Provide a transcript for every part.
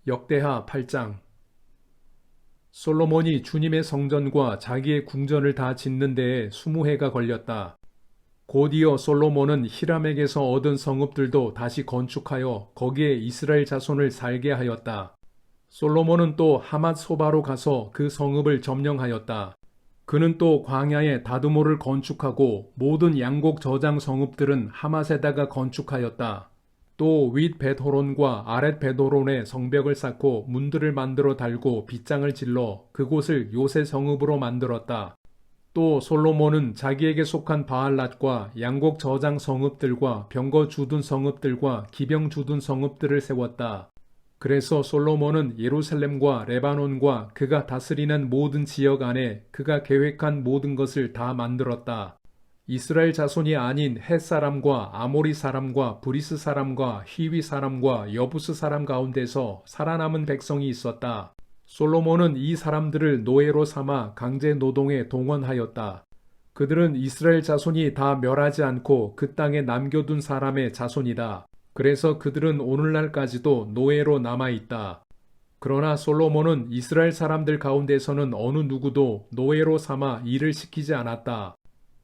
역대하 8장. 솔로몬이 주님의 성전과 자기의 궁전을 다 짓는 데에 20해가 걸렸다. 곧이어 솔로몬은 히람에게서 얻은 성읍들도 다시 건축하여 거기에 이스라엘 자손을 살게 하였다. 솔로몬은 또 하맛 소바로 가서 그 성읍을 점령하였다. 그는 또 광야에 다드모를 건축하고 모든 양곡 저장 성읍들은 하맛에다가 건축하였다. 또 윗 벳호론과 아랫 벳호론에 성벽을 쌓고 문들을 만들어 달고 빗장을 질러 그곳을 요새 성읍으로 만들었다. 또 솔로몬은 자기에게 속한 바알랏과 양곡 저장 성읍들과 병거 주둔 성읍들과 기병 주둔 성읍들을 세웠다. 그래서 솔로몬은 예루살렘과 레바논과 그가 다스리는 모든 지역 안에 그가 계획한 모든 것을 다 만들었다. 이스라엘 자손이 아닌 헷 사람과 아모리 사람과 브리스 사람과 히위 사람과 여부스 사람 가운데서 살아남은 백성이 있었다. 솔로몬은 이 사람들을 노예로 삼아 강제 노동에 동원하였다. 그들은 이스라엘 자손이 다 멸하지 않고 그 땅에 남겨둔 사람의 자손이다. 그래서 그들은 오늘날까지도 노예로 남아있다. 그러나 솔로몬은 이스라엘 사람들 가운데서는 어느 누구도 노예로 삼아 일을 시키지 않았다.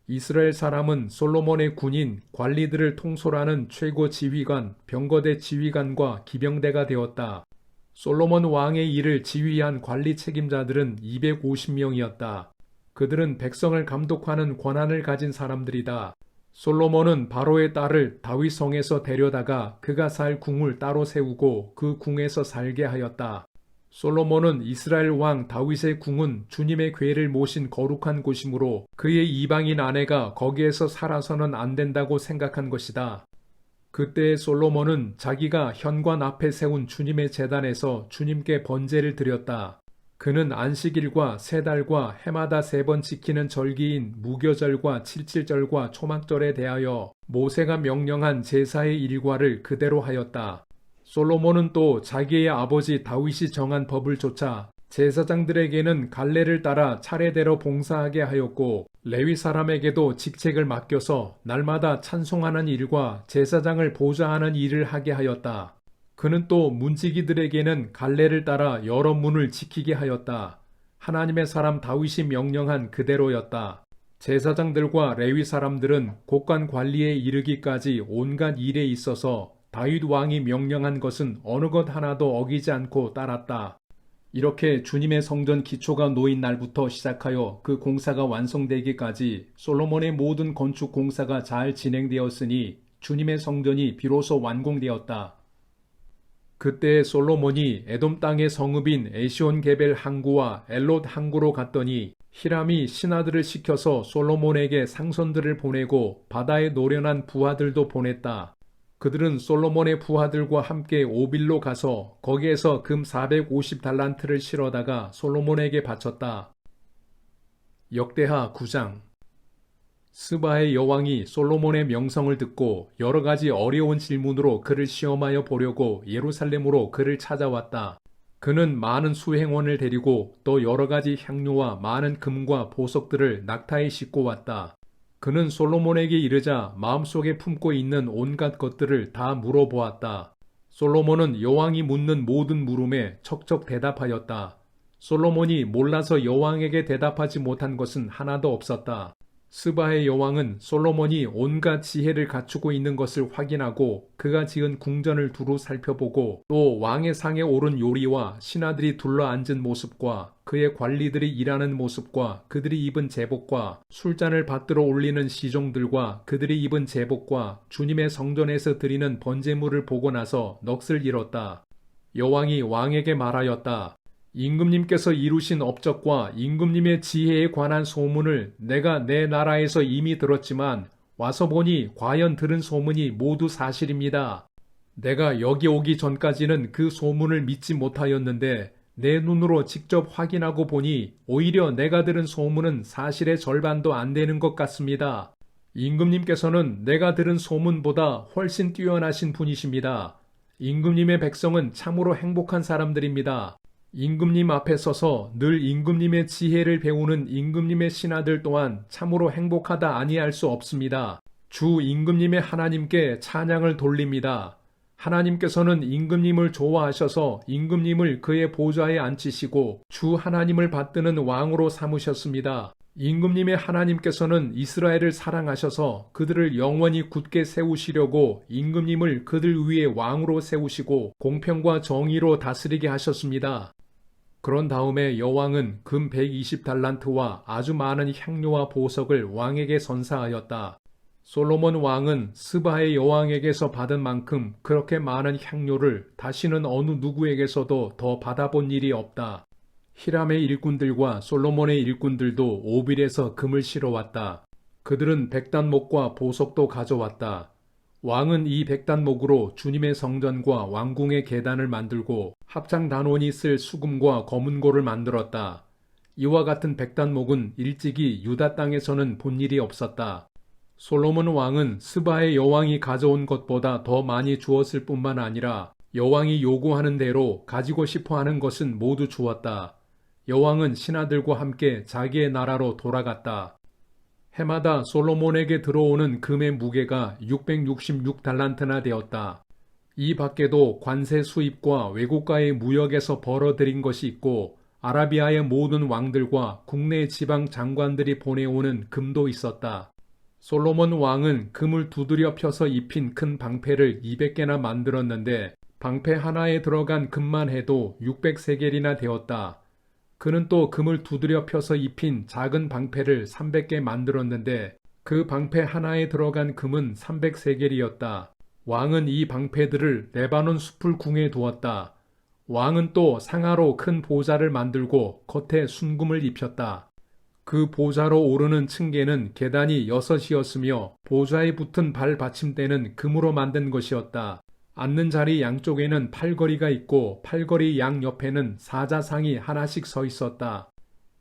이스라엘 사람은 솔로몬의 군인, 관리들을 통솔하는 최고 지휘관, 병거대 지휘관과 기병대가 되었다. 솔로몬 왕의 일을 지휘한 관리 책임자들은 250명이었다. 그들은 백성을 감독하는 권한을 가진 사람들이다. 솔로몬은 바로의 딸을 다윗 성에서 데려다가 그가 살 궁을 따로 세우고 그 궁에서 살게 하였다. 솔로몬은 이스라엘 왕 다윗의 궁은 주님의 궤를 모신 거룩한 곳이므로 그의 이방인 아내가 거기에서 살아서는 안 된다고 생각한 것이다. 그때 솔로몬은 자기가 현관 앞에 세운 주님의 제단에서 주님께 번제를 드렸다. 그는 안식일과 세 달과 해마다 3번 지키는 절기인 무교절과 칠칠절과 초막절에 대하여 모세가 명령한 제사의 일과를 그대로 하였다. 솔로몬은 또 자기의 아버지 다윗이 정한 법을 좇아 제사장들에게는 갈례를 따라 차례대로 봉사하게 하였고 레위 사람에게도 직책을 맡겨서 날마다 찬송하는 일과 제사장을 보좌하는 일을 하게 하였다. 그는 또 문지기들에게는 갈례를 따라 여러 문을 지키게 하였다. 하나님의 사람 다윗이 명령한 그대로였다. 제사장들과 레위 사람들은 곳간 관리에 이르기까지 온갖 일에 있어서 다윗 왕이 명령한 것은 어느 것 하나도 어기지 않고 따랐다. 이렇게 주님의 성전 기초가 놓인 날부터 시작하여 그 공사가 완성되기까지 솔로몬의 모든 건축 공사가 잘 진행되었으니 주님의 성전이 비로소 완공되었다. 그때 솔로몬이 에돔 땅의 성읍인 에시온게벨 항구와 엘롯 항구로 갔더니 히람이 신하들을 시켜서 솔로몬에게 상선들을 보내고 바다에 노련한 부하들도 보냈다. 그들은 솔로몬의 부하들과 함께 오빌로 가서 거기에서 금 450달란트를 실어다가 솔로몬에게 바쳤다. 역대하 9장. 스바의 여왕이 솔로몬의 명성을 듣고 여러 가지 어려운 질문으로 그를 시험하여 보려고 예루살렘으로 그를 찾아왔다. 그는 많은 수행원을 데리고 또 여러 가지 향료와 많은 금과 보석들을 낙타에 싣고 왔다. 그는 솔로몬에게 이르자 마음속에 품고 있는 온갖 것들을 다 물어보았다. 솔로몬은 여왕이 묻는 모든 물음에 척척 대답하였다. 솔로몬이 몰라서 여왕에게 대답하지 못한 것은 하나도 없었다. 스바의 여왕은 솔로몬이 온갖 지혜를 갖추고 있는 것을 확인하고 그가 지은 궁전을 두루 살펴보고 또 왕의 상에 오른 요리와 신하들이 둘러앉은 모습과 그의 관리들이 일하는 모습과 그들이 입은 제복과 술잔을 받들어 올리는 시종들과 그들이 입은 제복과 주님의 성전에서 드리는 번제물을 보고 나서 넋을 잃었다. 여왕이 왕에게 말하였다. 임금님께서 이루신 업적과 임금님의 지혜에 관한 소문을 내가 내 나라에서 이미 들었지만 와서 보니 과연 들은 소문이 모두 사실입니다. 내가 여기 오기 전까지는 그 소문을 믿지 못하였는데 내 눈으로 직접 확인하고 보니 오히려 내가 들은 소문은 사실의 절반도 안 되는 것 같습니다. 임금님께서는 내가 들은 소문보다 훨씬 뛰어나신 분이십니다. 임금님의 백성은 참으로 행복한 사람들입니다. 임금님 앞에 서서 늘 임금님의 지혜를 배우는 임금님의 신하들 또한 참으로 행복하다 아니할 수 없습니다. 주 임금님의 하나님께 찬양을 돌립니다. 하나님께서는 임금님을 좋아하셔서 임금님을 그의 보좌에 앉히시고 주 하나님을 받드는 왕으로 삼으셨습니다. 임금님의 하나님께서는 이스라엘을 사랑하셔서 그들을 영원히 굳게 세우시려고 임금님을 그들 위에 왕으로 세우시고 공평과 정의로 다스리게 하셨습니다. 그런 다음에 여왕은 금 120달란트와 아주 많은 향료와 보석을 왕에게 선사하였다. 솔로몬 왕은 스바의 여왕에게서 받은 만큼 그렇게 많은 향료를 다시는 어느 누구에게서도 더 받아본 일이 없다. 히람의 일꾼들과 솔로몬의 일꾼들도 오빌에서 금을 실어왔다. 그들은 백단목과 보석도 가져왔다. 왕은 이 백단목으로 주님의 성전과 왕궁의 계단을 만들고 합장단원이 쓸 수금과 검은고를 만들었다. 이와 같은 백단목은 일찍이 유다 땅에서는 본 일이 없었다. 솔로몬 왕은 스바의 여왕이 가져온 것보다 더 많이 주었을 뿐만 아니라 여왕이 요구하는 대로 가지고 싶어 하는 것은 모두 주었다. 여왕은 신하들과 함께 자기의 나라로 돌아갔다. 해마다 솔로몬에게 들어오는 금의 무게가 666달란트나 되었다. 이 밖에도 관세 수입과 외국과의 무역에서 벌어들인 것이 있고 아라비아의 모든 왕들과 국내 지방 장관들이 보내오는 금도 있었다. 솔로몬 왕은 금을 두드려 펴서 입힌 큰 방패를 200개나 만들었는데 방패 하나에 들어간 금만 해도 600세겔이나 되었다. 그는 또 금을 두드려 펴서 입힌 작은 방패를 300개 만들었는데 그 방패 하나에 들어간 금은 300세겔이었다. 왕은 이 방패들을 레바논 숲을 궁에 두었다. 왕은 또 상아로 큰 보좌를 만들고 겉에 순금을 입혔다. 그 보좌로 오르는 층계는 계단이 6이었으며 보좌에 붙은 발 받침대는 금으로 만든 것이었다. 앉는 자리 양쪽에는 팔걸이가 있고 팔걸이 양옆에는 사자상이 하나씩 서 있었다.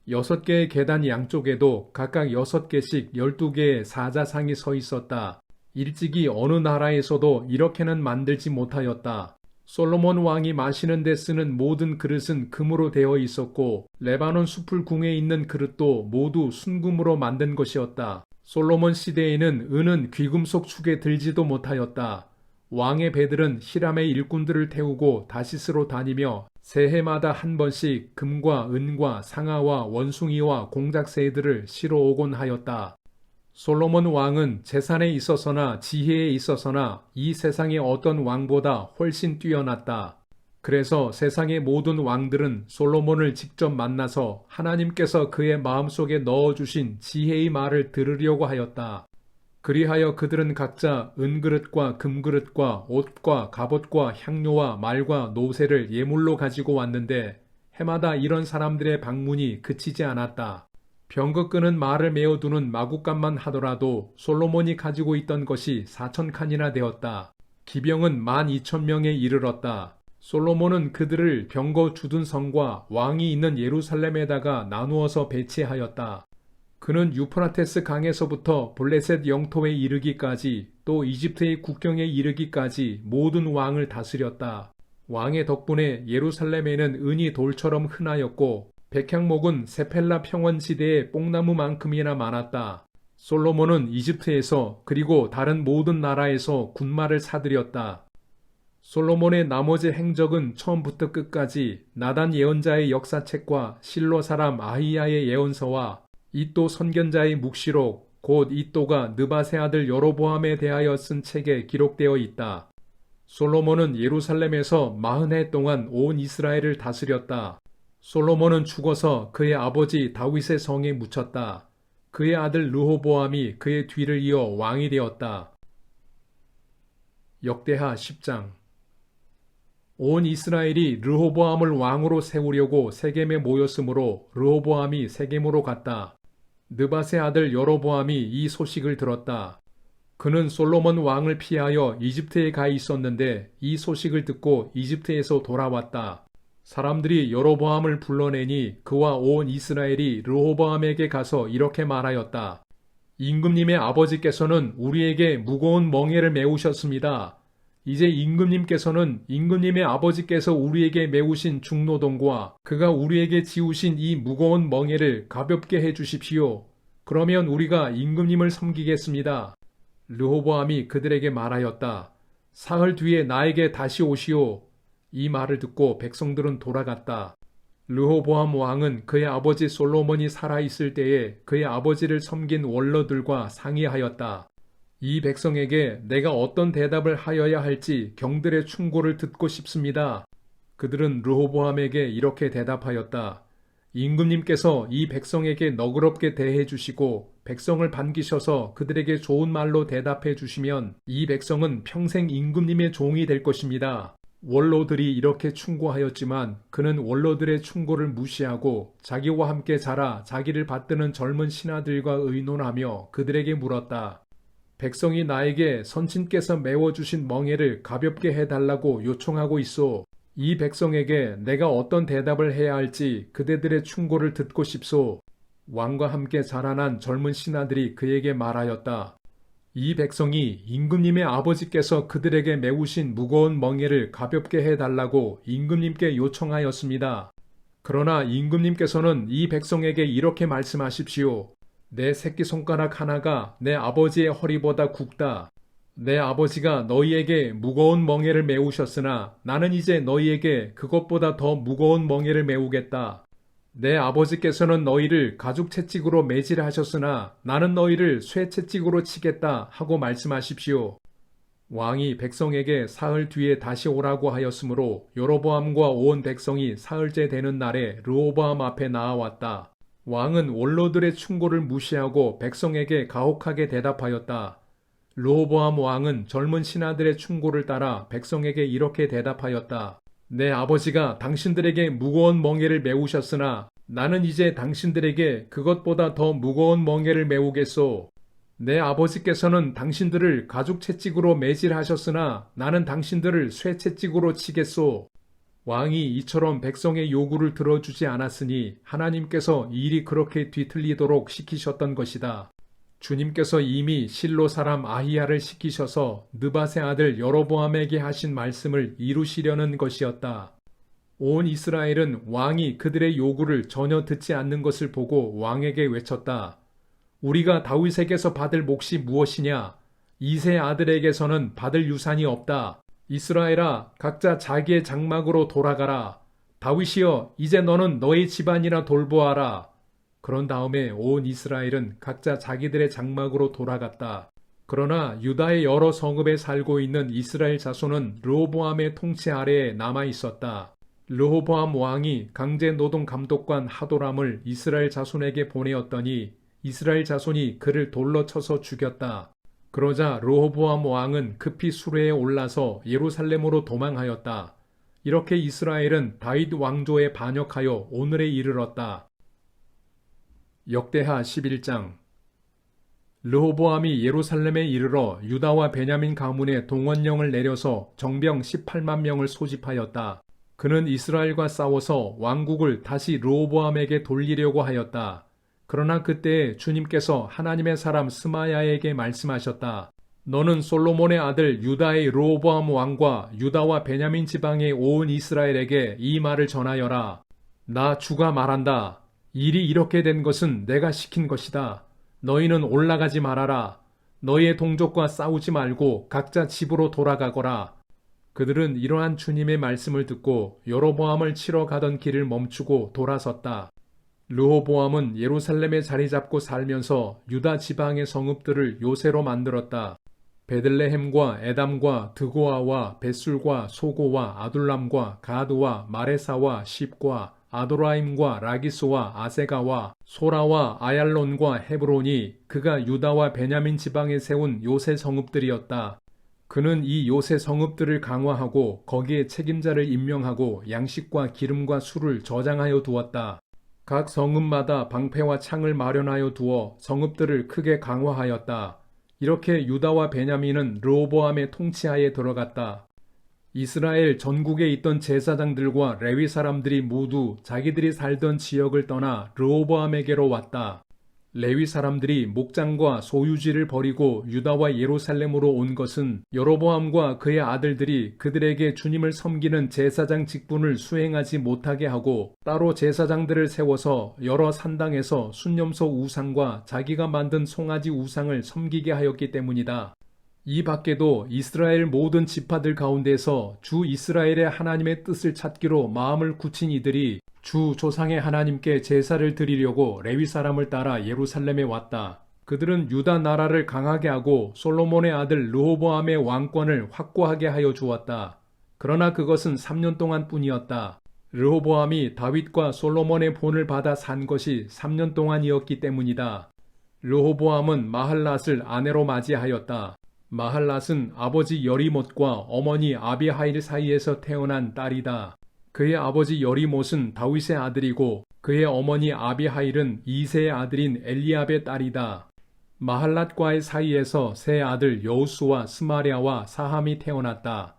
6개의 계단 양쪽에도 각각 6개씩 12개의 사자상이 서 있었다. 일찍이 어느 나라에서도 이렇게는 만들지 못하였다. 솔로몬 왕이 마시는 데 쓰는 모든 그릇은 금으로 되어 있었고 레바논 숲을 궁에 있는 그릇도 모두 순금으로 만든 것이었다. 솔로몬 시대에는 은은 귀금속 축에 들지도 못하였다. 왕의 배들은 히람의 일꾼들을 태우고 다시스로 다니며 새해마다 한 번씩 금과 은과 상아와 원숭이와 공작새들을 실어오곤 하였다. 솔로몬 왕은 재산에 있어서나 지혜에 있어서나 이 세상의 어떤 왕보다 훨씬 뛰어났다. 그래서 세상의 모든 왕들은 솔로몬을 직접 만나서 하나님께서 그의 마음속에 넣어주신 지혜의 말을 들으려고 하였다. 그리하여 그들은 각자 은그릇과 금그릇과 옷과 갑옷과 향료와 말과 노새를 예물로 가지고 왔는데 해마다 이런 사람들의 방문이 그치지 않았다. 병거 끄는 말을 메어두는 마구간만 하더라도 솔로몬이 가지고 있던 것이 4,000칸이나 되었다. 기병은 12,000명에 이르렀다. 솔로몬은 그들을 병거 주둔 성과 왕이 있는 예루살렘에다가 나누어서 배치하였다. 그는 유프라테스 강에서부터 블레셋 영토에 이르기까지 또 이집트의 국경에 이르기까지 모든 왕을 다스렸다. 왕의 덕분에 예루살렘에는 은이 돌처럼 흔하였고 백향목은 세펠라 평원지대의 뽕나무만큼이나 많았다. 솔로몬은 이집트에서 그리고 다른 모든 나라에서 군마를 사들였다. 솔로몬의 나머지 행적은 처음부터 끝까지 나단 예언자의 역사책과 실로 사람 아히야의 예언서와 이도 선견자의 묵시록 곧 이도가 느밧의 아들 여로보암에 대하여 쓴 책에 기록되어 있다. 솔로몬은 예루살렘에서 40해 동안 온 이스라엘을 다스렸다. 솔로몬은 죽어서 그의 아버지 다윗의 성에 묻혔다. 그의 아들 르호보암이 그의 뒤를 이어 왕이 되었다. 역대하 10장. 온 이스라엘이 르호보암을 왕으로 세우려고 세겜에 모였으므로 르호보암이 세겜으로 갔다. 느밧의 아들 여로보암이 이 소식을 들었다. 그는 솔로몬 왕을 피하여 이집트에 가 있었는데 이 소식을 듣고 이집트에서 돌아왔다. 사람들이 여로보암을 불러내니 그와 온 이스라엘이 르호보암에게 가서 이렇게 말하였다. 임금님의 아버지께서는 우리에게 무거운 멍에를 메우셨습니다. 이제 임금님께서는 임금님의 아버지께서 우리에게 메우신 중노동과 그가 우리에게 지우신 이 무거운 멍에를 가볍게 해 주십시오. 그러면 우리가 임금님을 섬기겠습니다. 르호보암이 그들에게 말하였다. 사흘 뒤에 나에게 다시 오시오. 이 말을 듣고 백성들은 돌아갔다. 르호보암 왕은 그의 아버지 솔로몬이 살아있을 때에 그의 아버지를 섬긴 원로들과 상의하였다. 이 백성에게 내가 어떤 대답을 하여야 할지 경들의 충고를 듣고 싶습니다. 그들은 르호보암에게 이렇게 대답하였다. 임금님께서 이 백성에게 너그럽게 대해 주시고 백성을 반기셔서 그들에게 좋은 말로 대답해 주시면 이 백성은 평생 임금님의 종이 될 것입니다. 원로들이 이렇게 충고하였지만 그는 원로들의 충고를 무시하고 자기와 함께 자라 자기를 받드는 젊은 신하들과 의논하며 그들에게 물었다. 백성이 나에게 선친께서 메워주신 멍에를 가볍게 해달라고 요청하고 있소. 이 백성에게 내가 어떤 대답을 해야 할지 그대들의 충고를 듣고 싶소. 왕과 함께 자라난 젊은 신하들이 그에게 말하였다. 이 백성이 임금님의 아버지께서 그들에게 메우신 무거운 멍에를 가볍게 해달라고 임금님께 요청하였습니다. 그러나 임금님께서는 이 백성에게 이렇게 말씀하십시오. 내 새끼손가락 하나가 내 아버지의 허리보다 굵다. 내 아버지가 너희에게 무거운 멍에를 메우셨으나 나는 이제 너희에게 그것보다 더 무거운 멍에를 메우겠다. 내 아버지께서는 너희를 가죽 채찍으로 매질하셨으나 나는 너희를 쇠 채찍으로 치겠다 하고 말씀하십시오. 왕이 백성에게 사흘 뒤에 다시 오라고 하였으므로 여로보암과 온 백성이 사흘째 되는 날에 르호보암 앞에 나아왔다. 왕은 원로들의 충고를 무시하고 백성에게 가혹하게 대답하였다. 르호보암 왕은 젊은 신하들의 충고를 따라 백성에게 이렇게 대답하였다. 내 아버지가 당신들에게 무거운 멍에를 메우셨으나 나는 이제 당신들에게 그것보다 더 무거운 멍에를 메우겠소. 내 아버지께서는 당신들을 가죽 채찍으로 매질하셨으나 나는 당신들을 쇠 채찍으로 치겠소. 왕이 이처럼 백성의 요구를 들어주지 않았으니 하나님께서 일이 그렇게 뒤틀리도록 시키셨던 것이다. 주님께서 이미 실로 사람 아히야를 시키셔서 느밧의 아들 여로보암에게 하신 말씀을 이루시려는 것이었다. 온 이스라엘은 왕이 그들의 요구를 전혀 듣지 않는 것을 보고 왕에게 외쳤다. 우리가 다윗에게서 받을 몫이 무엇이냐? 이세 아들에게서는 받을 유산이 없다. 이스라엘아, 각자 자기의 장막으로 돌아가라. 다윗이여, 이제 너는 너의 집안이나 돌보아라. 그런 다음에 온 이스라엘은 각자 자기들의 장막으로 돌아갔다. 그러나 유다의 여러 성읍에 살고 있는 이스라엘 자손은 르호보암의 통치 아래에 남아 있었다. 르호보암 왕이 강제 노동 감독관 하도람을 이스라엘 자손에게 보내었더니 이스라엘 자손이 그를 돌로 쳐서 죽였다. 그러자 르호보암 왕은 급히 수레에 올라서 예루살렘으로 도망하였다. 이렇게 이스라엘은 다윗 왕조에 반역하여 오늘에 이르렀다. 역대하 11장. 르호보암이 예루살렘에 이르러 유다와 베냐민 가문에 동원령을 내려서 정병 18만 명을 소집하였다. 그는 이스라엘과 싸워서 왕국을 다시 르호보암에게 돌리려고 하였다. 그러나 그때 주님께서 하나님의 사람 스마야에게 말씀하셨다. 너는 솔로몬의 아들 유다의 르호보암 왕과 유다와 베냐민 지방의 온 이스라엘에게 이 말을 전하여라. 나 주가 말한다. 일이 이렇게 된 것은 내가 시킨 것이다. 너희는 올라가지 말아라. 너희의 동족과 싸우지 말고 각자 집으로 돌아가거라. 그들은 이러한 주님의 말씀을 듣고 여로보암을 치러 가던 길을 멈추고 돌아섰다. 르호보암은 예루살렘에 자리 잡고 살면서 유다 지방의 성읍들을 요새로 만들었다. 베들레헴과 에담과 드고아와 벳술과 소고와 아둘람과 가드와 마레사와 십과 아도라임과 라기스와 아세가와 소라와 아얄론과 헤브론이 그가 유다와 베냐민 지방에 세운 요새 성읍들이었다. 그는 이 요새 성읍들을 강화하고 거기에 책임자를 임명하고 양식과 기름과 술을 저장하여 두었다. 각 성읍마다 방패와 창을 마련하여 두어 성읍들을 크게 강화하였다. 이렇게 유다와 베냐민은 르호보암의 통치하에 들어갔다. 이스라엘 전국에 있던 제사장들과 레위 사람들이 모두 자기들이 살던 지역을 떠나 르호보암에게로 왔다. 레위 사람들이 목장과 소유지를 버리고 유다와 예루살렘으로 온 것은 여로보암과 그의 아들들이 그들에게 주님을 섬기는 제사장 직분을 수행하지 못하게 하고 따로 제사장들을 세워서 여러 산당에서 순념소 우상과 자기가 만든 송아지 우상을 섬기게 하였기 때문이다. 이 밖에도 이스라엘 모든 지파들 가운데서 주 이스라엘의 하나님의 뜻을 찾기로 마음을 굳힌 이들이 주 조상의 하나님께 제사를 드리려고 레위 사람을 따라 예루살렘에 왔다. 그들은 유다 나라를 강하게 하고 솔로몬의 아들 르호보암의 왕권을 확고하게 하여 주었다. 그러나 그것은 3년 동안 뿐이었다. 르호보암이 다윗과 솔로몬의 본을 받아 산 것이 3년 동안이었기 때문이다. 르호보암은 마할랏을 아내로 맞이하였다. 마할랏은 아버지 여리못과 어머니 아비하일 사이에서 태어난 딸이다. 그의 아버지 여리못은 다윗의 아들이고 그의 어머니 아비하일은 이새의 아들인 엘리압의 딸이다. 마할랏과의 사이에서 세 아들 여우수와 스마랴와 사함이 태어났다.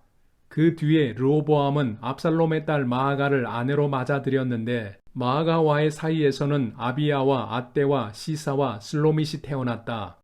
그 뒤에 르호보암은 압살롬의 딸 마아가를 아내로 맞아들였는데 마아가와의 사이에서는 아비야와 앗대와 시사와 슬로밋이 태어났다.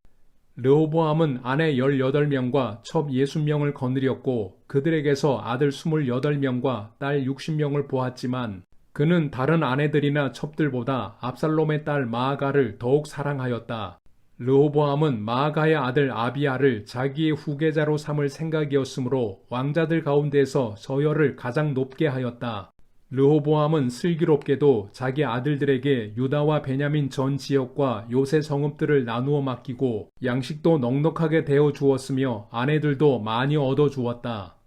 르호보암은 아내 18명과 첩 60명을 거느렸고 그들에게서 아들 28명과 딸 60명을 보았지만 그는 다른 아내들이나 첩들보다 압살롬의 딸 마아가를 더욱 사랑하였다. 르호보암은 마아가의 아들 아비야를 자기의 후계자로 삼을 생각이었으므로 왕자들 가운데서 서열을 가장 높게 하였다. 르호보암은 슬기롭게도 자기 아들들에게 유다와 베냐민 전 지역과 요새 성읍들을 나누어 맡기고 양식도 넉넉하게 대어 주었으며 아내들도 많이 얻어 주었다.